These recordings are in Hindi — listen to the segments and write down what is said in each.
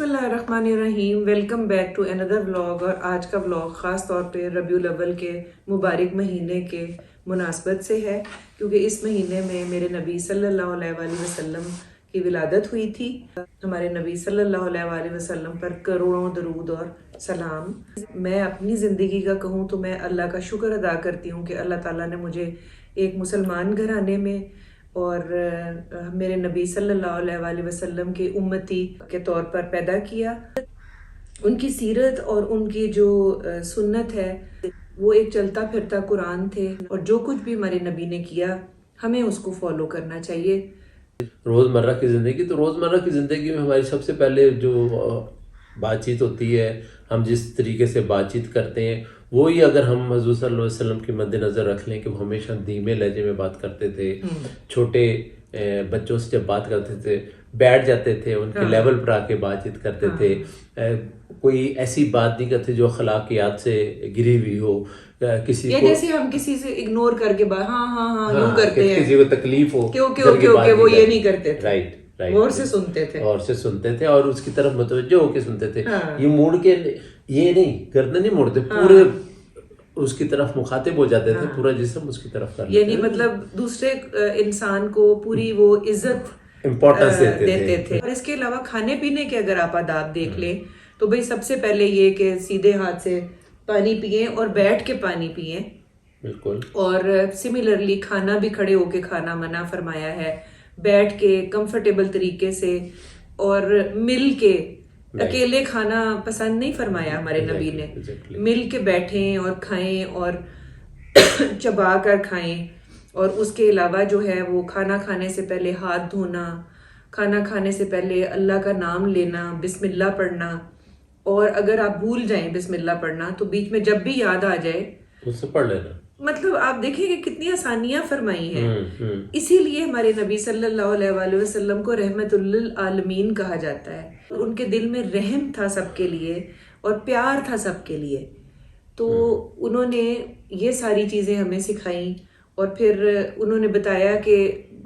बिस्मिल्लाहिर्रहमानिर्रहीम। Welcome back to another vlog. और आज का व्लॉग ख़ास तौर पे रबीउल अव्वल के मुबारक महीने के मुनासबत से है, क्योंकि इस महीने में मेरे नबी सल्लल्लाहु अलैहि वसल्लम की विलादत हुई थी। हमारे नबी सल्लल्लाहु अलैहि वसल्लम पर करोड़ों दरूद और सलाम। मैं अपनी ज़िंदगी का कहूँ तो मैं अल्लाह का शुक्र अदा करती हूँ कि अल्लाह ताला ने मुझे एक मुसलमान घराने में और मेरे नबी सल्लल्लाहु अलैहि वसल्लम के उम्मती के तौर पर पैदा किया। उनकी सीरत और उनकी जो सुन्नत है वो एक चलता फिरता कुरान थे, और जो कुछ भी हमारे नबी ने किया हमें उसको फॉलो करना चाहिए। रोज़मर्रा की ज़िंदगी, तो रोज़मर्रा की ज़िंदगी में हमारी सबसे पहले जो बातचीत होती है, हम जिस तरीके से बातचीत करते हैं, वही अगर हम हज़रत सल्लल्लाहु अलैहि वसल्लम के मद्देनज़र रख लें कि वो हमेशा धीमे लहजे में बात करते थे। छोटे बच्चों से जब बात करते थे बैठ जाते थे, उनके लेवल पर आके बातचीत करते थे। कोई ऐसी बात नहीं करते जो अखलाकियात से गिरी हुई हो। किसी को जैसे हम किसी से इग्नोर करके हाँ यूं करते हैं, किसी को तकलीफ हो क्यों वो ये नहीं करते थे। राइट गौर से सुनते थे और उसकी तरफ मुतवज्जो होके सुनते थे। ये मुड़ के ये नहीं गर्दन नहीं मोड़ते, पूरे उसकी तरफ मुखातिब हो जाते थे, पूरा जिस्म उसकी तरफ कर ये नहीं मतलब दूसरे इंसान को पूरी वो इज्जत इम्पोर्टेंस देते थे। और इसके अलावा खाने पीने के अगर आप आदाब देख लें तो भाई सबसे पहले ये कि सीधे हाथ से पानी पिए और बैठ के पानी पिए। बिल्कुल। और सिमिलरली खाना भी खड़े होके खाना मना फरमाया है, बैठ के कंफर्टेबल तरीके से और मिल के। अकेले खाना पसंद नहीं फरमाया हमारे नबी ने। मिल के बैठें और खाएं और चबा कर खाएं। और उसके अलावा जो है वो खाना खाने से पहले हाथ धोना, खाना खाने से पहले अल्लाह का नाम लेना, बिस्मिल्लाह पढ़ना। और अगर आप भूल जाएं बिस्मिल्लाह पढ़ना तो बीच में जब भी याद आ जाए उससे पढ़ लेना। मतलब आप देखेंगे कितनी आसानियां फरमाई हैं। इसीलिए हमारे नबी सल्लल्लाहु अलैहि वसल्लम को रहमतुल्लिल आलमीन कहा जाता है। उनके दिल में रहम था सबके लिए और प्यार था सबके लिए। तो उन्होंने ये सारी चीज़ें हमें सिखाई। और फिर उन्होंने बताया कि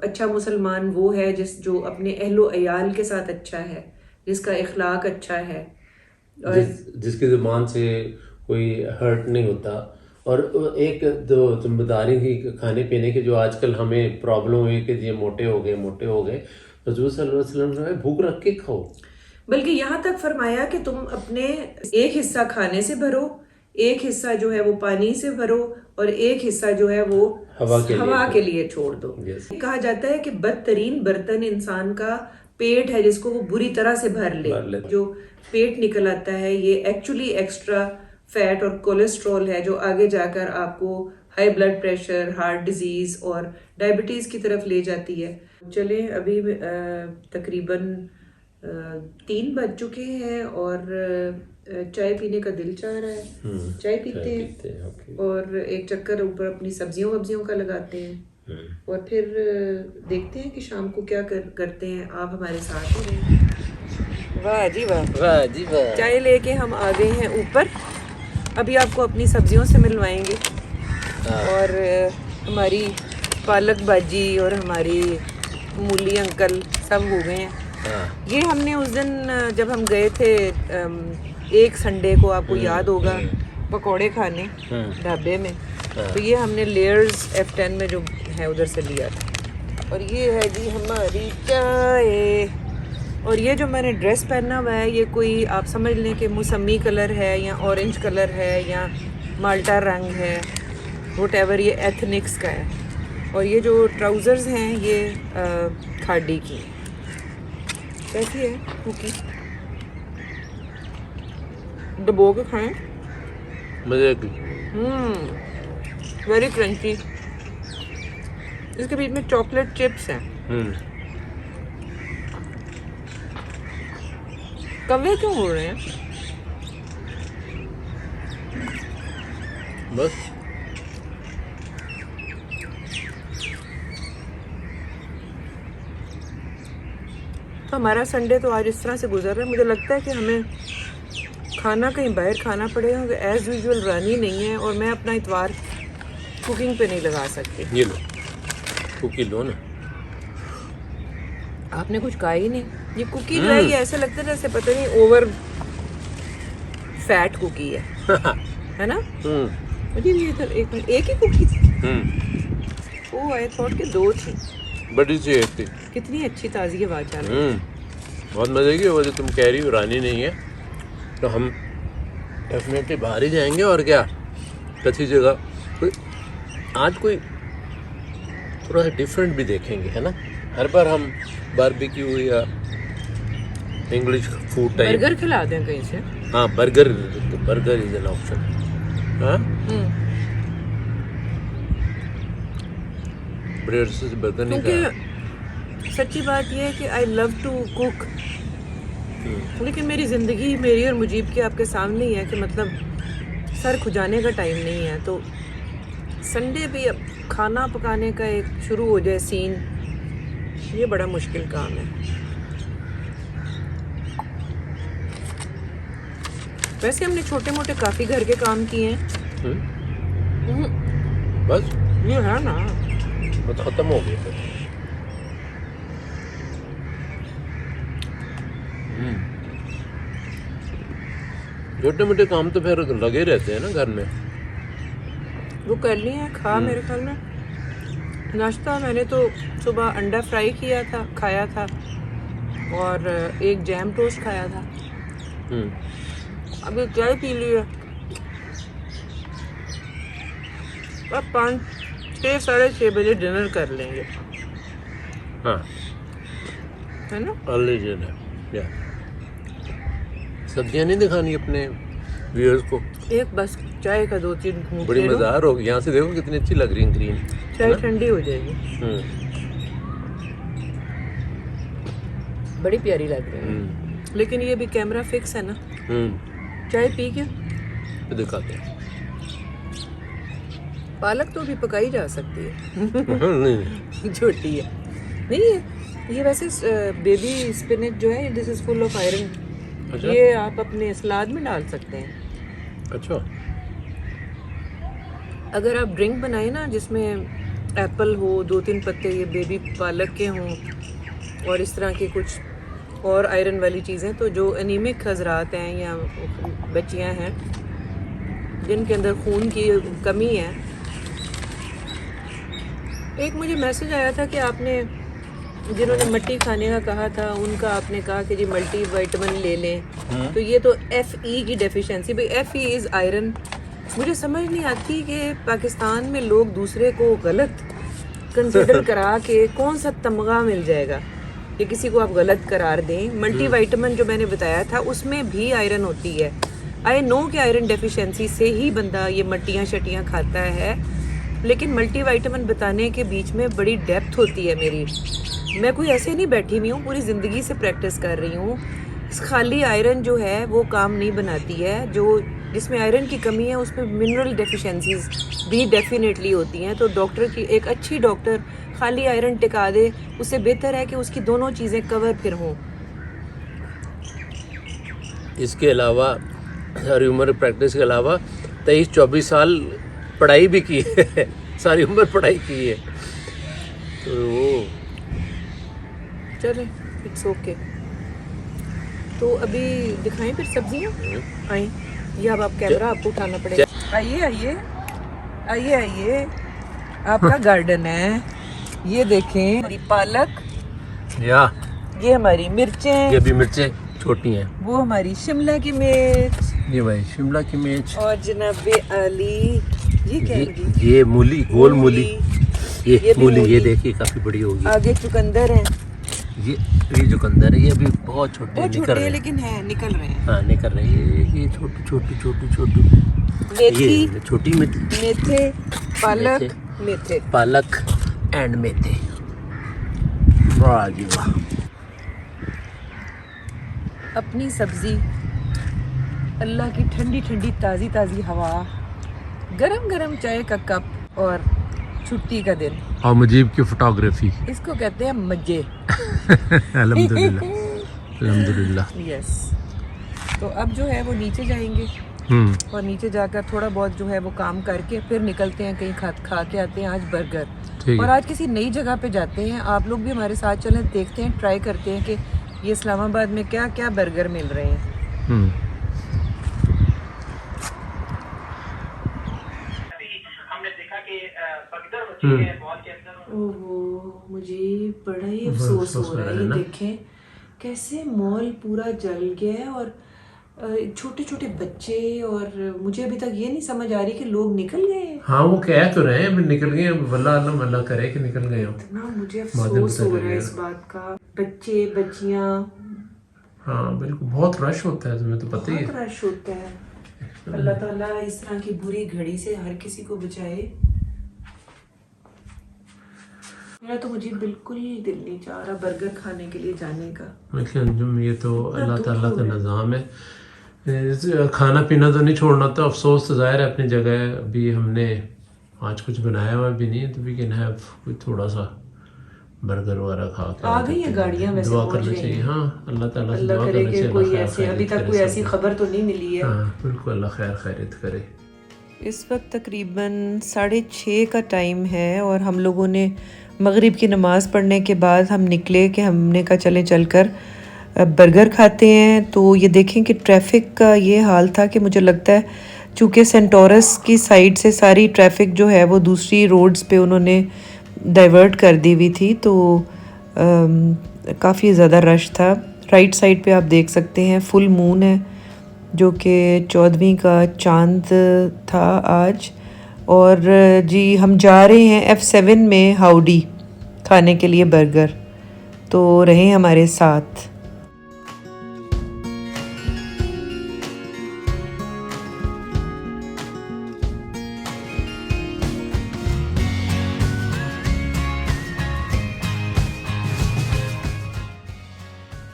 अच्छा मुसलमान वो है जो अपने अहलो अयाल के साथ अच्छा है, जिसका इखलाक अच्छा है, और जिसकी ज़ुबान से कोई हर्ट नहीं होता। और एक जो तुम बता रही थी खाने पीने की, जो आजकल हमें प्रॉब्लम हुई कि ये मोटे हो गए तो हज़रत सल्लल्लाहु अलैहि वसल्लम ने भूख रख के खाओ। बल्कि यहाँ तक फरमाया कि तुम अपने एक हिस्सा खाने से भरो, एक हिस्सा जो है वो पानी से भरो, और एक हिस्सा जो है वो हवा के लिए छोड़ दो। कहा जाता है कि बदतरीन बर्तन इंसान का पेट है, जिसको वो बुरी तरह से भर ले। जो पेट निकल आता है ये एक्चुअली एक्स्ट्रा फैट और कोलेस्ट्रॉल है, जो आगे जाकर आपको high blood pressure, heart disease और डायबिटीज की तरफ ले जाती है। चले अभी तकरीबन 3 बज चुके हैं और चाय पीने का दिल चाह रहा है। चाय पीते हैं और एक चक्कर ऊपर अपनी सब्जियों का लगाते हैं, और फिर देखते हैं कि शाम को क्या करते हैं। आप हमारे साथ ही रहें। वाह जी वाह, वाह जी वाह। चाय लेके हम आ गए हैं ऊपर। अभी आपको अपनी सब्जियों से मिलवाएंगे। और हमारी पालक भाजी और हमारी मूली अंकल सब हो गए हैं। ये हमने उस दिन जब हम गए थे एक संडे को, आपको याद होगा, पकोड़े खाने ढाबे में, तो ये हमने लेयर्स F10 में जो है उधर से लिया था। और ये है जी हमारी चाय। और ये जो मैंने ड्रेस पहना हुआ है, ये कोई आप समझ लें कि मौसमी कलर है या ऑरेंज कलर है या माल्टा रंग है, व्हाटएवर, ये एथनिक्स का है। और ये जो ट्राउज़र्स हैं ये खाड़ी की। कैसी है कुकी? डबो के खाएं, मजे की। Very crunchy. इसके बीच में चॉकलेट चिप्स हैं। कौवे क्यों हो रहे हैं? बस तो हमारा संडे तो आज इस तरह से गुजर रहा है। मुझे लगता है कि हमें खाना कहीं बाहर खाना पड़ेगा, एज यूजुअल रानी नहीं है और मैं अपना इतवार कुकिंग पे नहीं लगा सकती। ये लो कुकी लो ना। आपने कुछ कहा ही नहीं। ये कुकी जो है ये ऐसा लगता है जैसे पता नहीं ओवर फैट कुकी है ना? मुझे ये इधर एक ही कुकी थी। ओह आई थॉट कि 2 थी। बड़ी सी एक थी। कितनी अच्छी ताज़ी आवाज़ आ रही है। बहुत मज़े की वजह तुम कह रही हो रानी नहीं है तो हम डेफिनेटली बाहर ही जाएंगे और क्या अच्छी जगह आज कोई थोड़ा सा डिफरेंट भी देखेंगे है ना। हर बार हम बारबेक्यू या इंग्लिश फूड टाइप बर्गर खिला दें कहीं से। हाँ बर्गर इज एन ऑप्शन। हाँ ब्रेड से बर्गर नहीं खाया। क्योंकि सच्ची बात यह है कि आई लव टू कुक, लेकिन मेरी ज़िंदगी मेरी और मुजीब की आपके सामने ही है कि मतलब सर खुजाने का टाइम नहीं है। तो संडे भी अब खाना पकाने का एक शुरू हो जाए सीन, ये बड़ा मुश्किल काम है। वैसे हमने छोटे मोटे काफ़ी घर के काम किए हैं। बस ये है ना बस खत्म हो गया फिर। छोटे मोटे काम तो फिर लगे रहते हैं ना घर में। वो कर लिए हैं खा मेरे ख्याल में। नाश्ता मैंने तो सुबह अंडा फ्राई किया था खाया था और एक जैम टोस्ट खाया था। अभी चाय पी ली है। अब 5-6 साढ़े 6 बजे डिनर कर लेंगे। हाँ है ना अर्ली डिनर। या सब्जियां नहीं दिखानी अपने व्यूअर्स को। एक बस चाय का 2-3 घूंट बड़ी मज़ेदार होगी। यहाँ से देखो कितनी अच्छी लग रही है ग्रीन चाय ठंडी हो जाएगी। बड़ी प्यारी लग रही है। लेकिन ये भी कैमरा फिक्स है ना। चाय पी के तो दिखाते हैं। पालक तो भी पकाई जा सकती है। नहीं छोटी है नहीं ये वैसे बेबी स्पिनच जो है this is full of iron. अच्छा? ये आप अपने सलाद में डाल सकते हैं। अच्छा अगर आप ड्रिंक बनाए ना जिसमें एप्पल हो 2-3 पत्ते ये बेबी पालक के हों और इस तरह के कुछ और आयरन वाली चीज़ें, तो जो एनीमिक हजरात हैं या बच्चियां हैं जिनके अंदर खून की कमी है। एक मुझे मैसेज आया था कि आपने जिन्होंने मट्टी खाने का कहा था उनका आपने कहा कि जी मल्टी विटामिन ले लें। तो ये तो FE की डेफिशिएंसी, भाई FE इज़ आयरन। मुझे समझ नहीं आती कि पाकिस्तान में लोग दूसरे को गलत कंसिडर करा के कौन सा तमगा मिल जाएगा कि किसी को आप गलत करार दें। मल्टी विटामिन जो मैंने बताया था उसमें भी आयरन होती है। आई नो कि आयरन डेफिशिएंसी से ही बंदा ये मट्टियाँ शटियाँ खाता है, लेकिन मल्टी विटामिन बताने के बीच में बड़ी डेप्थ होती है मेरी। मैं कोई ऐसे नहीं बैठी हुई हूँ, पूरी ज़िंदगी से प्रैक्टिस कर रही हूँ। खाली आयरन जो है वो काम नहीं बनाती है। जो जिसमें आयरन की कमी है उसमें मिनरल डेफिशिएंसीज भी डेफिनेटली होती हैं। तो डॉक्टर की एक अच्छी डॉक्टर खाली आयरन टिका दे, उससे बेहतर है कि उसकी दोनों चीज़ें कवर फिर हों। इसके अलावा सारी उम्र प्रैक्टिस के अलावा 23-24 साल पढ़ाई भी की है। सारी उम्र पढ़ाई की है तो वो चले इट्स ओके। तो अभी दिखाएं फिर सब्जियाँ आई ये अब आप कैमरा आपको उठाना पड़ेगा। आइए आइए आइए आइए आपका गार्डन है। ये देखें हमारी पालक, या ये हमारी मिर्चें, ये भी मिर्चें छोटी हैं, वो हमारी शिमला की मिर्च, ये भाई शिमला की मिर्च, और जनाबे आली ये क्या है? ये मूली, गोल मूली, ये मूली मूली। ये देखिए काफी बड़ी होगी। आगे चुकंदर है, ये चुकंदर है, ये अभी बहुत छोटे बहुत निकल छोटे रहे हैं, लेकिन है निकल रहे हैं। हाँ निकल रहे हैं। ये छोटी मेथी, ये छोटी मेथे, पालक, मेथे, पालक एंड मेथे। वाह जी वाह। अपनी सब्जी, अल्लाह की ठंडी ठंडी ताज़ी ताज़ी हवा, गरम गरम चाय का कप और छुट्टी का दिन। और मुजीब की फोटोग्राफी, इसको कहते हैं मजे। अल्हम्दुलिल्लाह अल्हम्दुलिल्लाह। यस। तो अब जो है वो नीचे जाएंगे और नीचे जाकर थोड़ा बहुत जो है वो काम करके फिर निकलते हैं कहीं खा के आते हैं आज बर्गर। ठीक और है। आज किसी नई जगह पे जाते हैं, आप लोग भी हमारे साथ चलें, देखते हैं, ट्राई करते हैं कि ये इस्लामाबाद में क्या क्या बर्गर मिल रहे हैं। ओहो, मुझे बड़ा ही अफसोस हो रहा है। ये देखें कैसे मॉल पूरा जल गया है और छोटे छोटे बच्चे, और मुझे अभी तक ये नहीं समझ आ रही कि लोग निकल गए हैं। हाँ वो कह तो रहे हैं अभी निकल गए, वल्लाह अल्लाह वल्लाह करे कि निकल गए हो। इतना मुझे अफसोस हो रहा है इस बात का, बच्चे बच्चियां। हाँ बिल्कुल, बहुत रश होता है, तुम्हें तो पता ही है। बहुत रश होता है। अल्लाह ताला इस तरह की बुरी घड़ी से हर किसी को बचाए। मेरा तो मुझे बिल्कुल दिल नहीं चाह रहा बर्गर खाने के लिए जाने का। अंजुम ये तो अल्लाह ताला का निज़ाम है, खाना पीना तो नहीं छोड़ना, तो अफसोस तो ज़ाहिर है अपनी जगह। अभी हमने आज कुछ बनाया हुआ भी नहीं है, तो वी कैन हैव कुछ थोड़ा सा बर्गर वगैरह खा के आ गई है गाड़ियाँ, वैसे दुआ करना चाहिए। हाँ अल्लाह ताला से दुआ करना चाहिए, कोई ऐसे अभी तक कोई ऐसी खबर तो नहीं मिली है। हाँ बिल्कुल, अल्लाह खैर खैरियत करे। इस वक्त तकरीबन 6:30 का टाइम है और हम लोगों ने मगरिब की नमाज़ पढ़ने के बाद हम निकले कि हमने कहा चल कर बर्गर खाते हैं। तो ये देखें कि ट्रैफिक का ये हाल था कि मुझे लगता है चूँकि सेंटोरस की साइड से सारी ट्रैफिक जो है वो दूसरी रोड्स पे उन्होंने डाइवर्ट कर दी हुई थी, तो काफ़ी ज़्यादा रश था। राइट साइड पे आप देख सकते हैं फुल मून है, जो कि 14वीं का चांद था आज। और जी हम जा रहे हैं F7 में हाउडी खाने के लिए बर्गर, तो रहें हमारे साथ।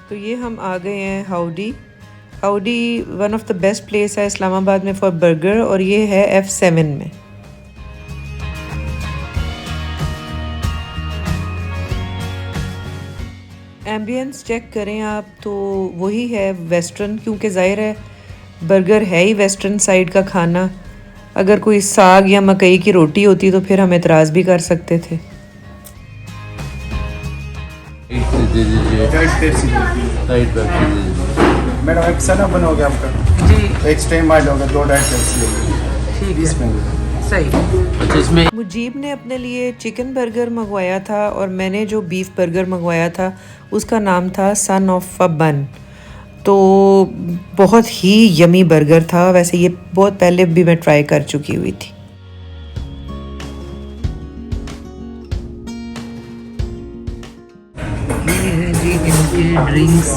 तो ये हम आ गए हैं howdy. Howdy one of the best place है इस्लामाबाद में फॉर बर्गर, और ये है F7 में। एम्बियंस चेक करें आप तो वही है वेस्टर्न, क्योंकि ज़ाहिर है बर्गर है ही वेस्टर्न साइड का खाना। अगर कोई साग या मकई की रोटी होती तो फिर हम एतराज़ भी कर सकते थे। मैडम एक सना बना हो गया आपका जी, एक स्टेम माइल्ड हो गया, 2 डाइट ठीक है, सही। अच्छा, इसमें मुजीब ने अपने लिए चिकन बर्गर मंगवाया था और मैंने जो बीफ बर्गर मंगवाया था उसका नाम था सन ऑफ अ बन। तो बहुत ही यमी बर्गर था, वैसे ये बहुत पहले भी मैं ट्राई कर चुकी हुई थी। ये है जी इनके ड्रिंक्स,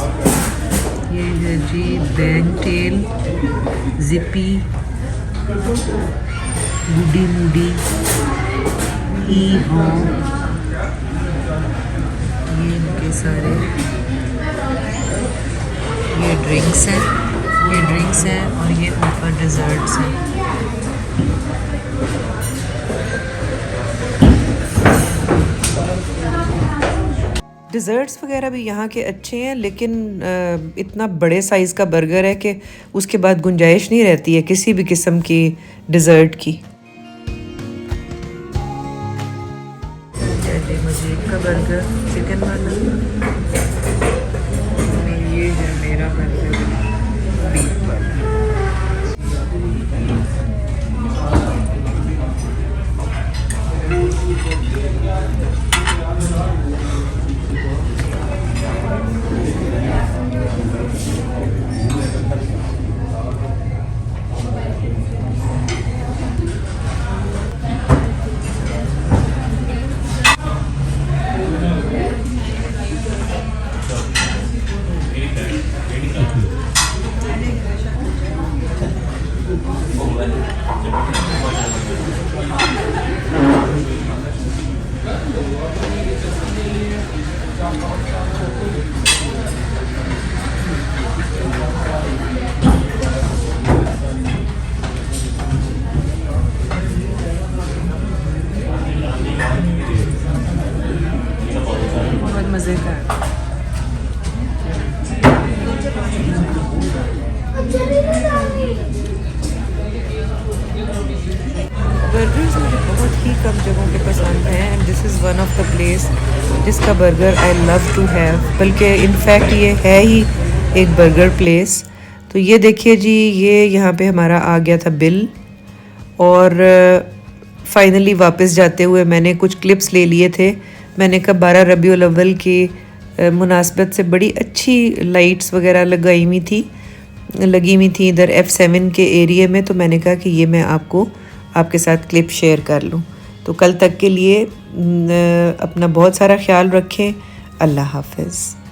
ये है जी बैंग टेल, जिपी, गुडी मुडी, ही हो, ये इनके सारे ये ड्रिंक्स हैं और ये ऊपर डिज़र्ट्स हैं। डिज़र्ट्स वगैरह भी यहाँ के अच्छे हैं, लेकिन इतना बड़े साइज़ का बर्गर है कि उसके बाद गुंजाइश नहीं रहती है किसी भी किस्म की डिज़र्ट की। मजीद का बर्गर चिकन वाला, ये है मेरा बर्गर बीफ वाला। बहुत मज़े का है। प्लेस जिसका burger I love to have, बल्कि इनफैक्ट ये है ही एक बर्गर प्लेस। तो ये देखिए जी, ये यहाँ पे हमारा आ गया था बिल, और फाइनली वापस जाते हुए मैंने कुछ क्लिप्स ले लिए थे। मैंने कहा 12 रबीउल अव्वल की मुनासबत से बड़ी अच्छी लाइट्स वगैरह लगी हुई थी इधर F7 के एरिया में, तो मैंने कहा कि ये मैं आपके साथ क्लिप शेयर कर लूँ। तो कल तक के लिए अपना बहुत सारा ख्याल रखें। अल्लाह हाफ़िज़।